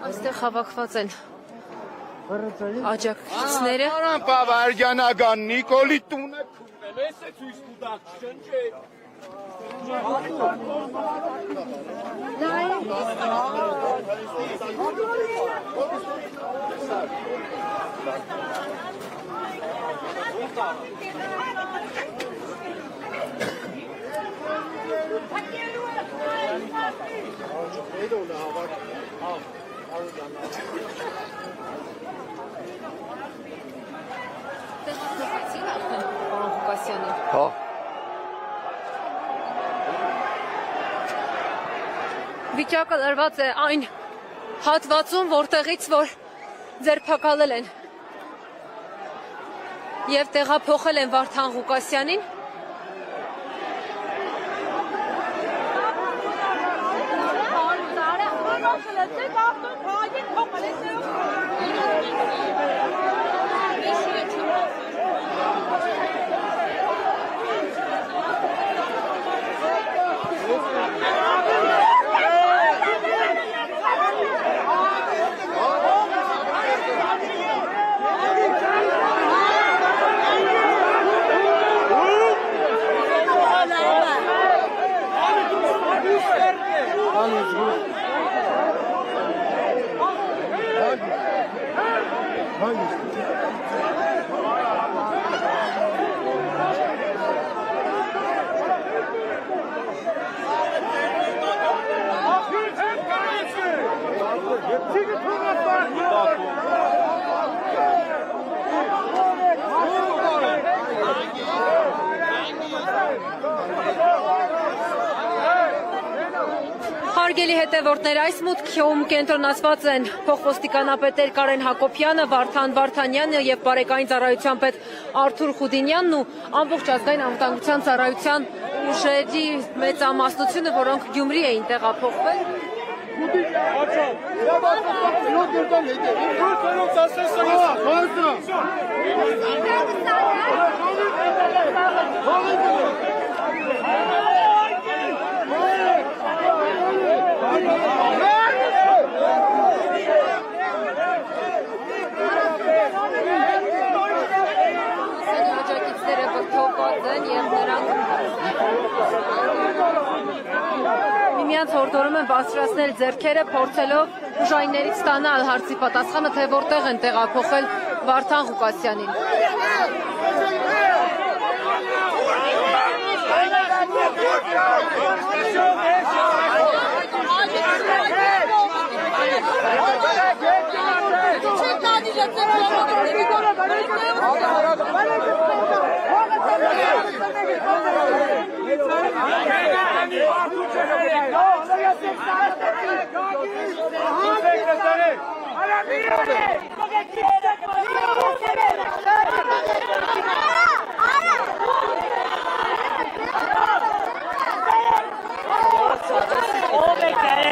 Այստեղ հավաքված են աջակցիչները։ Արան Պավարգյանական Նիկոլի տունը քուրել, ես է ցույց կուտակ չնչե։ Հա։ Վիճակը լրված է այն հատվածում, որտեղից որ ձերբակալել են եւ տեղափոխել են Վարդան Ղուկասյանին։ Հարգելի հետևորդներ, այս մուտքում կենտրոնացված են փոխոստիկանապետեր Կարեն Հակոբյանը, Վարդան Վարդանյանը եւ բարեկային ծառայության պետ Արթուր Խուդինյանն ու ամբողջ ազգային անվտանգության ծառայության ուժերի մեծամասնությունը, որոնք Գյումրի էին տեղափոխվել։ Աջակիցները վրդովված են եւ նրանք միմյանց հորդորում են բարձրացնել ձեռքերը, փորձելով ուժայիններից ստանալ հարցի պատասխանը, թե որտեղ են տեղափոխել Վարդան Ղուկասյանին։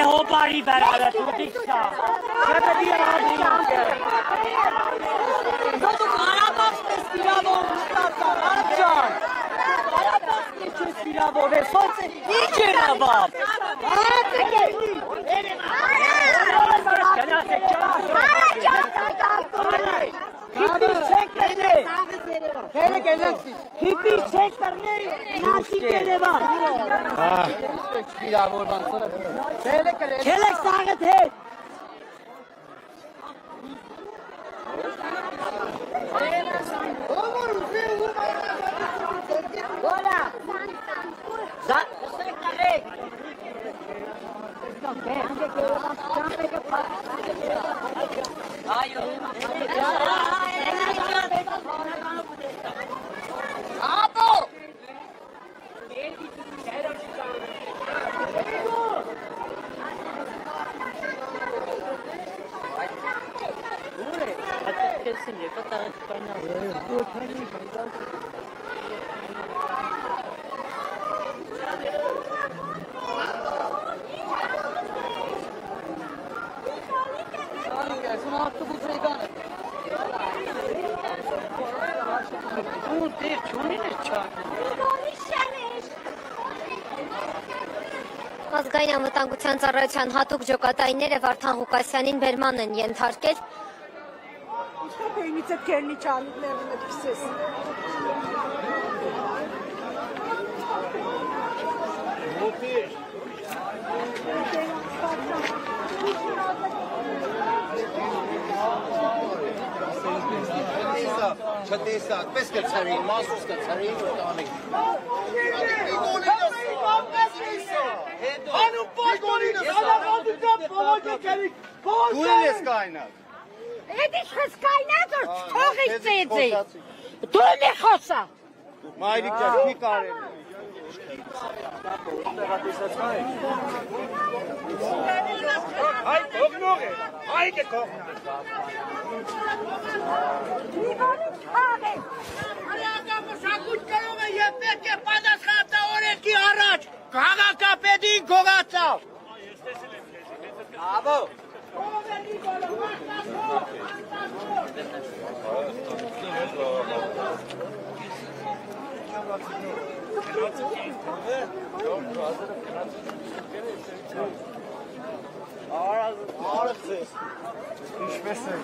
Hobari beraber tutuksa. Şöyle bir ağzına. Zaten Arabas Festival'ı olmuşlar. Arapcan. Arabas Festival'ı ve sonuçta niçin Arabas? Hippie çekmedi. Hele geleceksin. Hippie çekmedi. Nasıl gele var? Kelek sağa et. Hola. Zat. Abo. Ազգային անվտանգության ծառայության հատուկ ջոկատայինները Վարդան Ղուկասյանին բերման են ենթարկել։ Չտեսա, պես կցարի, մասուս կցարի ու տանի։ Անու պաշտոնինս, անաղատության պողոջակերի, Դու ես կայնած։ Էդի խսկայնած որ չթողից ծեծի։ Դու մի խոսա։ Մայրիկ ջան, մի կարելի։ Հայ կողնող է, հայ կողնող է։ Իվանի թաղ է։ Արյակա մշակույթ կրում է և պետք է պատասխանատա օրենքի առաջ։ Քաղաքապետին գողացավ։ Աբո։ Ինչպես է։